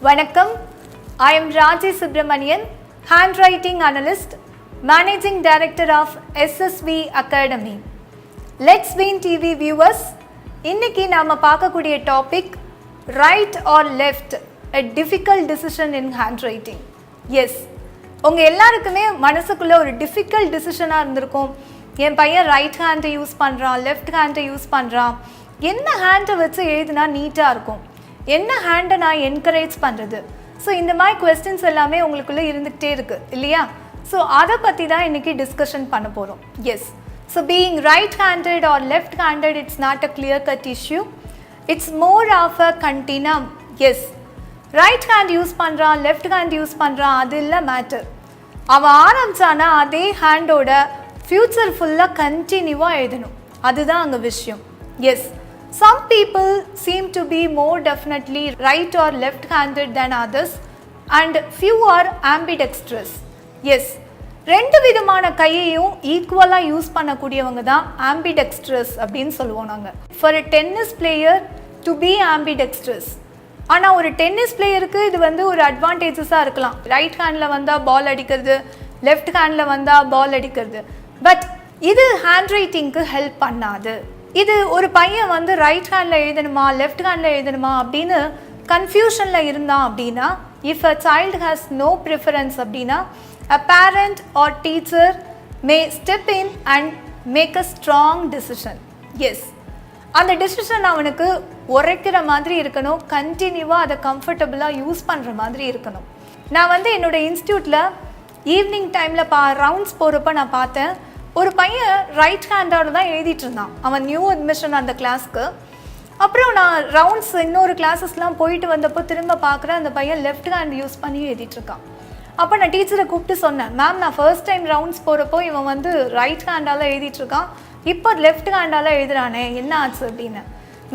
Vanakkam, I am RajiSubramanian, Handwriting Analyst, Managing Director of SSV Academy. Let's Win TV viewers, இன்னைக்கு நாம பார்க்கக்கூடிய topic right or left, a difficult decision in handwriting. Yes, உங்க எல்லாருக்குமே மனசுக்குள்ள ஒரு difficult decision இருந்திருக்கும். என் பையன் ரைட் ஹேண்டை யூஸ் பண்ணுறான், லெஃப்ட் ஹேண்டை யூஸ் பண்ணுறான், என்ன ஹேண்டை வச்சு எழுதுனா நீட்டாக இருக்கும், என்ன ஹேண்டை நான் என்கரேஜ் பண்ணுறது. ஸோ இந்த மாதிரி கொஸ்டின்ஸ் எல்லாமே உங்களுக்குள்ளே இருந்துகிட்டே இருக்குது இல்லையா? ஸோ அதை பற்றி தான் இன்றைக்கி டிஸ்கஷன் பண்ண போகிறோம். Yes, so being right handed or left handed it's not a clear cut issue, it's more of a continuum. Yes, right hand use பண்ணுறான், லெஃப்ட் ஹேண்ட் யூஸ் பண்ணுறான், அது இல்லை மேட்டர். அவன் ஆரம்பித்தானா அதே ஹேண்டோட ஃப்யூச்சர் ஃபுல்லாக கண்டினியூவாக எழுதணும், அதுதான் அங்கே விஷயம். Yes, some people seem to be more definitely right or left handed than others and few are ambidextrous. Yes, ரெண்டு விதமான கையையும் ஈக்குவலாக யூஸ் பண்ணக்கூடியவங்க தான் ambidextrous அப்படின்னு சொல்லுவோம் நாங்கள். For a tennis player to be ambidextrous, ஆனால் ஒரு டென்னிஸ் பிளேயருக்கு இது ஒரு அட்வான்டேஜஸாக இருக்கலாம். ரைட் ஹேண்டில் வந்தால் பால் அடிக்கிறது, லெஃப்ட் ஹேண்டில் வந்தால் பால் அடிக்கிறது. பட் இது ஹேண்ட் ரைட்டிங்க்கு ஹெல்ப் பண்ணாது. இது ஒரு பையன் ரைட் ஹேண்டில் எழுதணுமா லெஃப்ட் ஹேண்டில் எழுதணுமா அப்படின்னு கன்ஃபியூஷனில் இருந்தான் அப்படின்னா, if a child has no preference அப்படின்னா, a parent or teacher may step in and make a strong decision. Yes, அந்த டிசிஷன் அவனுக்கு உரைக்கிற மாதிரி இருக்கணும், கண்டினியூவாக அதை கம்ஃபர்டபுளாக யூஸ் பண்ணுற மாதிரி இருக்கணும். நான் என்னோடய இன்ஸ்டியூட்டில் ஈவினிங் டைமில் ரவுண்ட்ஸ் போகிறப்ப நான் பார்த்தேன், ஒரு பையன் ரைட் ஹேண்டோட தான் எழுதிட்டு இருந்தான். அவன் நியூ அட்மிஷன் அந்த கிளாஸ்க்கு. அப்புறம் நான் ரவுண்ட்ஸ் இன்னொரு கிளாஸஸ்லாம் போயிட்டு வந்தப்போ திரும்ப பார்க்குறேன், அந்த பையன் லெஃப்ட் ஹேண்ட் யூஸ் பண்ணி எழுதிட்டுருக்கான். அப்போ நான் டீச்சரை கூப்பிட்டு சொன்னேன், மேம் நான் ஃபர்ஸ்ட் டைம் ரவுண்ட்ஸ் போகிறப்போ இவன் ரைட் ஹேண்டால் எழுதிட்டுருக்கான், இப்போ லெஃப்ட் ஹேண்டால் எழுதுறானே, என்ன ஆச்சு அப்படின்னு.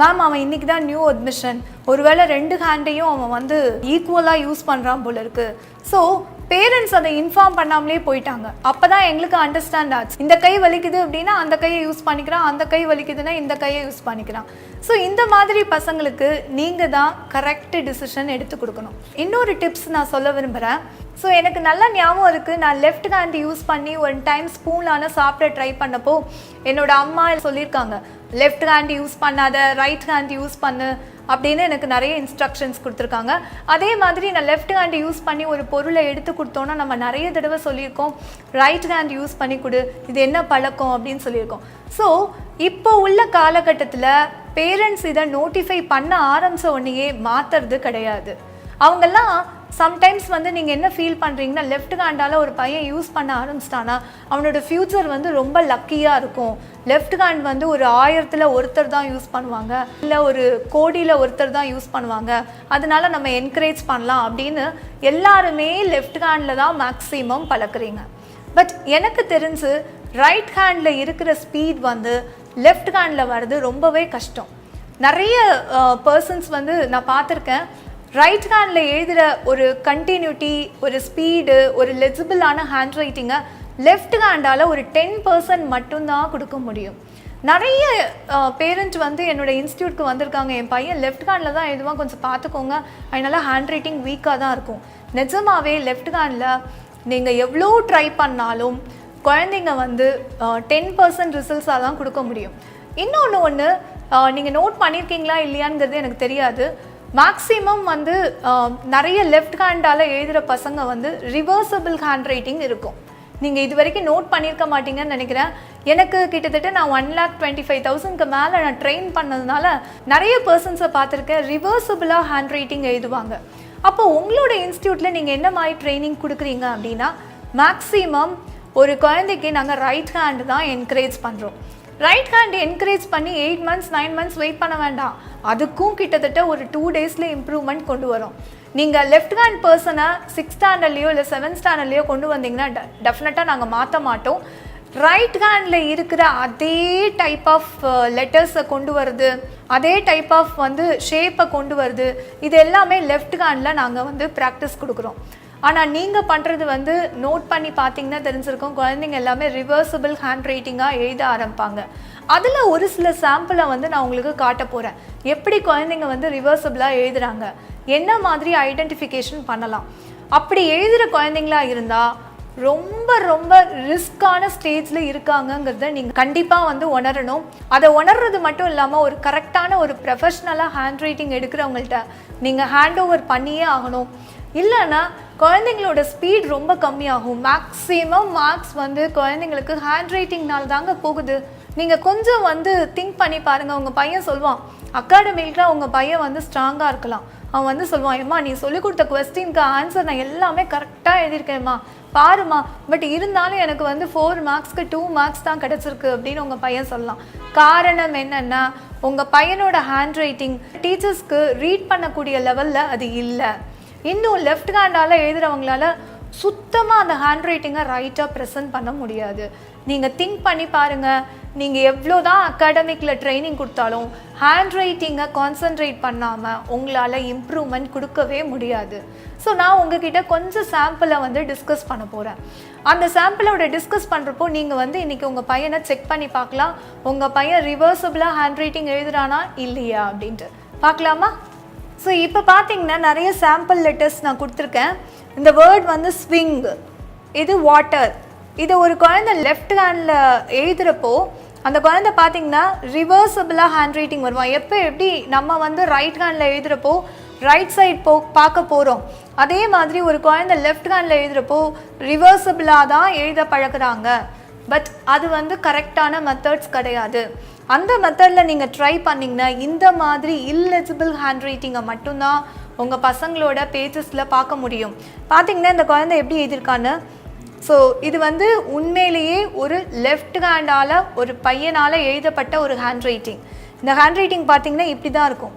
மேம் அவன் இன்றைக்கி தான் நியூ அட்மிஷன், ஒருவேளை ரெண்டு ஹேண்டையும் அவன் ஈக்குவலாக யூஸ் பண்ணுறான் போல இருக்குது. ஸோ பேரண்ட்ஸ் அதை இன்ஃபார்ம் பண்ணாமலே போயிட்டாங்க. அப்போ தான் எங்களுக்கு அண்டர்ஸ்டாண்ட் ஆச்சு, இந்த கை வலிக்குது அப்படின்னா அந்த கையை யூஸ் பண்ணிக்கிறான், அந்த கை வலிக்குதுன்னா இந்த கையை யூஸ் பண்ணிக்கிறான். ஸோ இந்த மாதிரி பசங்களுக்கு நீங்கள் தான் கரெக்ட் டிசிஷன் எடுத்து கொடுக்கணும். இன்னொரு டிப்ஸ் நான் சொல்ல விரும்புகிறேன். ஸோ எனக்கு நல்ல ஞாபகம் இருக்குது, நான் லெஃப்ட் ஹேண்ட் யூஸ் பண்ணி ஒன் டைம் ஸ்பூனால சாப்பிட ட்ரை பண்ணப்போ என்னோடய அம்மா சொல்லியிருக்காங்க, லெஃப்ட் ஹேண்ட் யூஸ் பண்ணாத, ரைட் ஹேண்ட் யூஸ் பண்ணு அப்படின்னு எனக்கு நிறைய இன்ஸ்ட்ரக்ஷன்ஸ் கொடுத்துருக்காங்க. அதே மாதிரி நான் லெஃப்ட் ஹேண்ட் யூஸ் பண்ணி ஒரு பொருளை எடுத்து கொடுத்தோன்னா நம்ம நிறைய தடவை சொல்லியிருக்கோம், ரைட் ஹேண்ட் யூஸ் பண்ணி கொடு, இது என்ன பழக்கம் அப்படின்னு சொல்லியிருக்கோம். ஸோ இப்போ உள்ள காலகட்டத்தில் பேரண்ட்ஸ் இதை நோட்டிஃபை பண்ண ஆரம்பித்த உடனேயே மாற்றுறது கிடையாது. அவங்கெல்லாம் சம்டைம்ஸ் நீங்கள் என்ன ஃபீல் பண்ணுறீங்கன்னா, லெஃப்ட் ஹேண்டால் ஒரு பையன் யூஸ் பண்ண ஆரம்பிச்சிட்டானா அவனோட ஃப்யூச்சர் ரொம்ப லக்கியாக இருக்கும், லெஃப்ட் ஹேண்ட் ஒரு 1000ல் ஒருத்தர் தான் யூஸ் பண்ணுவாங்க, இல்லை ஒரு கோடியில் ஒருத்தர் தான் யூஸ் பண்ணுவாங்க, அதனால நம்ம என்கரேஜ் பண்ணலாம் அப்படின்னு எல்லாருமே லெஃப்ட் ஹேண்டில் தான் மேக்ஸிமம் பழக்கிறீங்க. பட் எனக்கு தெரிஞ்சு ரைட் ஹேண்டில் இருக்கிற ஸ்பீட் லெஃப்ட் ஹேண்டில் வர்றது ரொம்பவே கஷ்டம். நிறைய பர்சன்ஸ் நான் பார்த்துருக்கேன், ரைட் ஹேண்டில் எழுதுகிற ஒரு கண்டினியூட்டி, ஒரு ஸ்பீடு, ஒரு லெஜிபிளான ஹேண்ட் ரைட்டிங்கை லெஃப்ட் ஹேண்டால் ஒரு 10% மட்டும்தான் கொடுக்க முடியும். நிறைய பேரண்ட் என்னோடய இன்ஸ்டியூட்க்கு வந்திருக்காங்க, என் பையன் லெஃப்ட் ஹேண்டில் தான் எழுதுவான், கொஞ்சம் பார்த்துக்கோங்க, அதனால ஹேண்ட் ரைட்டிங் வீக்காக தான் இருக்கும். நிஜமாவே லெஃப்ட் ஹேண்டில் நீங்கள் எவ்வளோ ட்ரை பண்ணாலும் குழந்தைங்க 10% ரிசல்ட்ஸாக தான் கொடுக்க முடியும். இன்னொன்று நீங்கள் நோட் பண்ணியிருக்கீங்களா இல்லையாங்கிறது எனக்கு தெரியாது, மேக்ஸிமம் நிறைய லெஃப்ட் ஹேண்டால் எழுதுகிற பசங்க ரிவர்சபிள் ஹேண்ட் ரைட்டிங் இருக்கும். நீங்கள் இது வரைக்கும் நோட் பண்ணியிருக்க மாட்டீங்கன்னு நினைக்கிறேன். எனக்கு கிட்டத்தட்ட நான் 1,25,000க்கு மேலே நான் ட்ரெயின் பண்ணதுனால நிறைய பர்சன்ஸை பார்த்துருக்கேன், ரிவர்சபிளாக ஹேண்ட் ரைட்டிங் எழுதுவாங்க. அப்போ உங்களோட இன்ஸ்டியூட்டில் நீங்கள் என்ன மாதிரி ட்ரைனிங் கொடுக்குறீங்க அப்படின்னா, மேக்ஸிமம் ஒரு குழந்தைக்கு நாங்கள் ரைட் ஹேண்டு தான் என்கரேஜ் பண்ணுறோம். ரைட் ஹேண்ட் என்கரேஜ் பண்ணி 8 months 9 months வெயிட் பண்ண வேண்டாம், அதுக்கும் கிட்டத்தட்ட ஒரு 2 daysல இம்ப்ரூவ்மெண்ட் கொண்டு வரும். நீங்கள் லெஃப்ட் ஹேண்ட் பர்சனை 6th standardலையோ இல்லை 7th standardலையோ கொண்டு வந்தீங்கன்னா டெஃபினட்டாக நாங்கள் மாற்ற மாட்டோம். ரைட் ஹேண்டில் இருக்கிற அதே டைப் ஆஃப் லெட்டர்ஸை கொண்டு வருது, அதே டைப் ஆஃப் ஷேப்பை கொண்டு வருது, இது எல்லாமே லெஃப்ட் ஹேண்டில் நாங்கள் ப்ராக்டிஸ் கொடுக்குறோம். ஆனால் நீங்கள் பண்ணுறது நோட் பண்ணி பார்த்தீங்கன்னா தெரிஞ்சிருக்கும், குழந்தைங்க எல்லாமே ரிவர்சபிள் ஹேண்ட் ரைட்டிங்காக எழுத ஆரம்பிப்பாங்க. அதில் ஒரு சில சாம்பிளை வந்து நான் உங்களுக்கு காட்ட போகிறேன். எப்படி குழந்தைங்க வந்து ரிவர்சபிளாக எழுதுகிறாங்க, என்ன மாதிரி ஐடென்டிஃபிகேஷன் பண்ணலாம். அப்படி எழுதுகிற குழந்தைங்களா இருந்தால் ரொம்ப ரொம்ப ரிஸ்கான ஸ்டேஜில் இருக்காங்கங்கிறத நீங்கள் கண்டிப்பாக வந்து உணரணும். அதை உணர்றது மட்டும் இல்லாமல் ஒரு கரெக்டான ஒரு ப்ரொஃபஷ்னலாக ஹேண்ட் ரைட்டிங் எடுக்கிறவங்கள்ட்ட நீங்கள் ஹேண்ட் ஓவர் பண்ணியே ஆகணும். இல்லைன்னா குழந்தைங்களோட ஸ்பீட் ரொம்ப கம்மியாகும். மேக்ஸிமம் மார்க்ஸ் வந்து குழந்தைங்களுக்கு ஹேண்ட் ரைட்டிங்னால தாங்க போகுது. நீங்கள் கொஞ்சம் வந்து திங்க் பண்ணி பாருங்கள். உங்கள் பையன் சொல்லுவான், அகாடமிக்கில் உங்கள் பையன் வந்து ஸ்ட்ராங்காக இருக்கலாம். அவன் வந்து சொல்லுவான், ஏம்மா நீ சொல்லிக் கொடுத்த கொஸ்டினுக்கு ஆன்சர் நான் எல்லாமே கரெக்டாக எழுதியிருக்கேம்மா பாருமா, பட் இருந்தாலும் எனக்கு வந்து 4 மார்க்ஸ்க்கு 2 மார்க்ஸ் தான் கிடச்சிருக்கு அப்படின்னு உங்கள் பையன் சொல்லலாம். காரணம் என்னென்னா, உங்கள் பையனோட ஹேண்ட் ரைட்டிங் டீச்சர்ஸ்க்கு ரீட் பண்ணக்கூடிய லெவலில் அது இல்லை. இன்னும் லெஃப்ட் ஹேண்டால் எழுதுகிறவங்களால சுத்தமாக அந்த ஹேண்ட் ரைட்டிங்கை ரைட்டாக ப்ரெசென்ட் பண்ண முடியாது. நீங்கள் திங்க் பண்ணி பாருங்கள், நீங்கள் எவ்வளோ தான் அகாடமிக்கில் ட்ரைனிங் கொடுத்தாலும் ஹேண்ட் ரைட்டிங்கை கான்சன்ட்ரேட் பண்ணாமல் உங்களால் இம்ப்ரூவ்மெண்ட் கொடுக்கவே முடியாது. ஸோ நான் உங்ககிட்ட கொஞ்சம் சாம்பிளை வந்து டிஸ்கஸ் பண்ண போகிறேன். அந்த சாம்பிளோட டிஸ்கஸ் பண்ணுறப்போ நீங்கள் வந்து இன்றைக்கி உங்கள் பையனை செக் பண்ணி பார்க்கலாம், உங்கள் பையன் ரிவர்சபிளாக ஹேண்ட் ரைட்டிங் எழுதுறானா இல்லையா அப்படின்ட்டு பார்க்கலாமா? ஸோ இப்போ பார்த்தீங்கன்னா நிறைய சாம்பிள் லெட்டர்ஸ் நான் கொடுத்துருக்கேன். இந்த வேர்ட் வந்து ஸ்விங், இது வாட்டர். இது ஒரு குழந்தை லெஃப்ட் ஹேண்டில் எழுதுகிறப்போ அந்த குழந்தை பார்த்தீங்கன்னா ரிவர்சபிளாக ஹேண்ட் ரைட்டிங் வருவான். எப்படி நம்ம வந்து ரைட் ஹேண்டில் எழுதுகிறப்போ ரைட் சைட் பார்க்க போகிறோம், அதே மாதிரி ஒரு குழந்தை லெஃப்ட் ஹேண்டில் எழுதுகிறப்போ ரிவர்சபிளாக தான் எழுத பழகுறாங்க. பட் அது வந்து கரெக்டான மெத்தட்ஸ் கிடையாது. அந்த மெத்தடில் நீங்கள் ட்ரை பண்ணிங்கன்னா இந்த மாதிரி இல்லெஜிபிள் ஹேண்ட் ரைட்டிங்கை மட்டும்தான் உங்கள் பசங்களோட பேஜஸில் பார்க்க முடியும். பார்த்தீங்கன்னா இந்த குழந்தை எப்படி எழுதியிருக்கான்னு. ஸோ இது வந்து உண்மையிலேயே ஒரு லெஃப்ட் ஹேண்டால் ஒரு பையனால் எழுதப்பட்ட ஒரு ஹேண்ட் ரைட்டிங். இந்த ஹேண்ட் ரைட்டிங் பார்த்தீங்கன்னா இப்படி தான் இருக்கும்.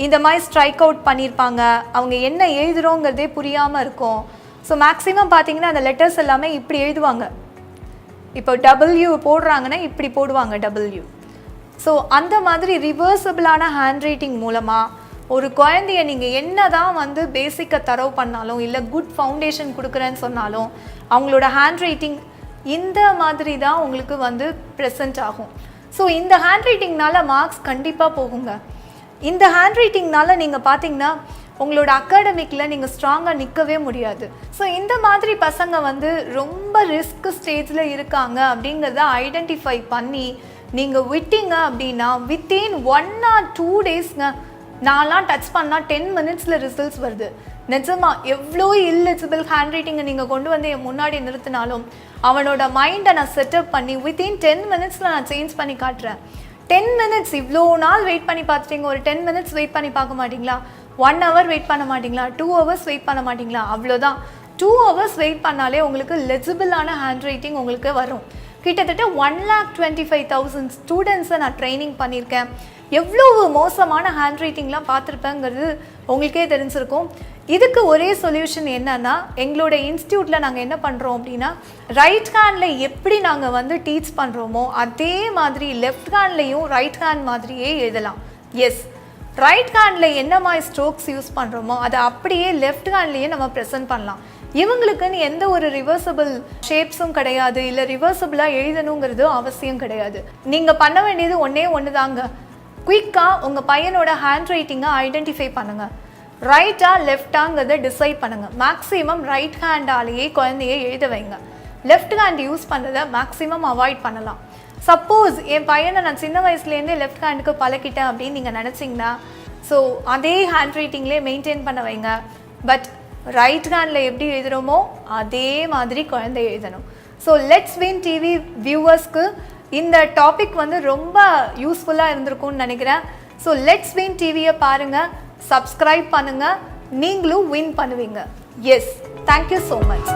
இந்த மாதிரி ஸ்ட்ரைக் அவுட் பண்ணியிருப்பாங்க, அவங்க என்ன எழுதுகிறோங்கிறதே புரியாமல் இருக்கும். ஸோ மேக்ஸிமம் பார்த்தீங்கன்னா அந்த லெட்டர்ஸ் எல்லாமே இப்படி எழுதுவாங்க. இப்போ டபிள்யூ போடுறாங்கன்னா இப்படி போடுவாங்க டபிள்யூ. ஸோ அந்த மாதிரி ரிவர்சபிளான ஹேண்ட் ரைட்டிங் மூலமாக ஒரு குழந்தைய நீங்கள் என்ன தான் வந்து பேசிக்கை தரவு பண்ணாலும் இல்லை குட் ஃபவுண்டேஷன் கொடுக்குறேன்னு சொன்னாலும் அவங்களோட ஹேண்ட் ரைட்டிங் இந்த மாதிரி தான் உங்களுக்கு வந்து ப்ரெசென்ட் ஆகும். ஸோ இந்த ஹேண்ட் ரைட்டிங்னால மார்க்ஸ் கண்டிப்பாக போகுங்க. இந்த ஹேண்ட் ரைட்டிங்னால நீங்கள் பார்த்தீங்கன்னா உங்களோட அகாடமிக்கில் நீங்கள் ஸ்ட்ராங்காக நிற்கவே முடியாது. ஸோ இந்த மாதிரி பசங்க வந்து ரொம்ப ரிஸ்க் ஸ்டேஜில் இருக்காங்க அப்படிங்கிறத ஐடென்டிஃபை பண்ணி நீங்கள் விட்டீங்க அப்படின்னா வித்தின் 1 or 2 டேஸ்ங்க, நான்லாம் டச் பண்ணால் 10 மினிட்ஸில் ரிசல்ட்ஸ் வருது. நிஜமாக எவ்வளோ இல்லெஜிபிள் ஹேண்ட் ரைட்டிங்கை நீங்கள் கொண்டு வந்து என் முன்னாடி நிறுத்தினாலும் அவனோட மைண்டை நான் செட்டப் பண்ணி வித்தின் 10 மினிட்ஸில் நான் சேஞ்ச் பண்ணி காட்டுறேன். 10 மினிட்ஸ் இவ்வளோ நாள் வெயிட் பண்ணி பார்த்துட்டீங்க, ஒரு 10 மினிட்ஸ் வெயிட் பண்ணி பார்க்க மாட்டிங்களா? 1 hour வெயிட் பண்ண மாட்டிங்களா? 2 hours வெயிட் பண்ண மாட்டிங்களா? அவ்வளோதான். 2 hours வெயிட் பண்ணாலே உங்களுக்கு லெஜிபிளான ஹேண்ட் ரைட்டிங் உங்களுக்கு வரும். கிட்டத்தட்ட 1,25,000 ஸ்டூடெண்ட்ஸை நான் ட்ரைனிங் பண்ணியிருக்கேன். எவ்வளோ மோசமான ஹேண்ட் ரைட்டிங்லாம் பார்த்துருப்பேங்கிறது உங்களுக்கே தெரிஞ்சிருக்கும். இதுக்கு ஒரே சொல்யூஷன் என்னன்னா, எங்களோட இன்ஸ்டியூட்டில் நாங்கள் என்ன பண்ணுறோம் அப்படின்னா, ரைட் ஹேண்டில் எப்படி நாங்கள் வந்து டீச் பண்ணுறோமோ அதே மாதிரி லெஃப்ட் ஹேண்ட்லேயும் ரைட் ஹேண்ட் மாதிரியே எழுதலாம். எஸ், ரைட் ஹேண்டில் என்ன மாதிரி ஸ்ட்ரோக்ஸ் யூஸ் பண்ணுறோமோ அதை அப்படியே லெஃப்ட் ஹேண்ட்லேயே நம்ம ப்ரெசென்ட் பண்ணலாம். இவங்களுக்குன்னு எந்த ஒரு ரிவர்சபிள் ஷேப்ஸும் கிடையாது, இல்லை ரிவர்சபிளாக எழுதணுங்கிறது அவசியம் கிடையாது. நீங்கள் பண்ண வேண்டியது ஒன்று தாங்க, குயிக்காக உங்கள் பையனோட ஹேண்ட் ரைட்டிங்கை ஐடென்டிஃபை பண்ணுங்கள். ரைட்டா லெஃப்டாங்கிறத டிசைட் பண்ணுங்கள். மேக்ஸிமம் ரைட் ஹேண்டாலேயே குழந்தைய எழுத வைங்க. லெஃப்ட் ஹேண்ட் யூஸ் பண்ணுறதை மேக்ஸிமம் அவாய்ட் பண்ணலாம். சப்போஸ் என் பையனை நான் சின்ன வயசுலேருந்தே லெஃப்ட் ஹேண்டுக்கு பழக்கிட்டேன் அப்படின்னு நீங்கள் நினச்சிங்கன்னா ஸோ அதே ஹேண்ட் ரைட்டிங்லேயே மெயின்டைன் பண்ண வைங்க. பட் ரைட் ஹேண்டில் எப்படி எழுதுகிறோமோ அதே மாதிரி குழந்தை எழுதணும். ஸோ லெட்ஸ் வின் டிவி வியூவர்ஸ்க்கு இந்த டாபிக் வந்து ரொம்ப யூஸ்ஃபுல்லாக இருந்திருக்கும்னு நினைக்கிறேன். ஸோ லெட்ஸ் வின் டிவியை பாருங்கள், சப்ஸ்கிரைப் பண்ணுங்கள், நீங்களும் வின் பண்ணுவீங்க. Yes, thank you so much.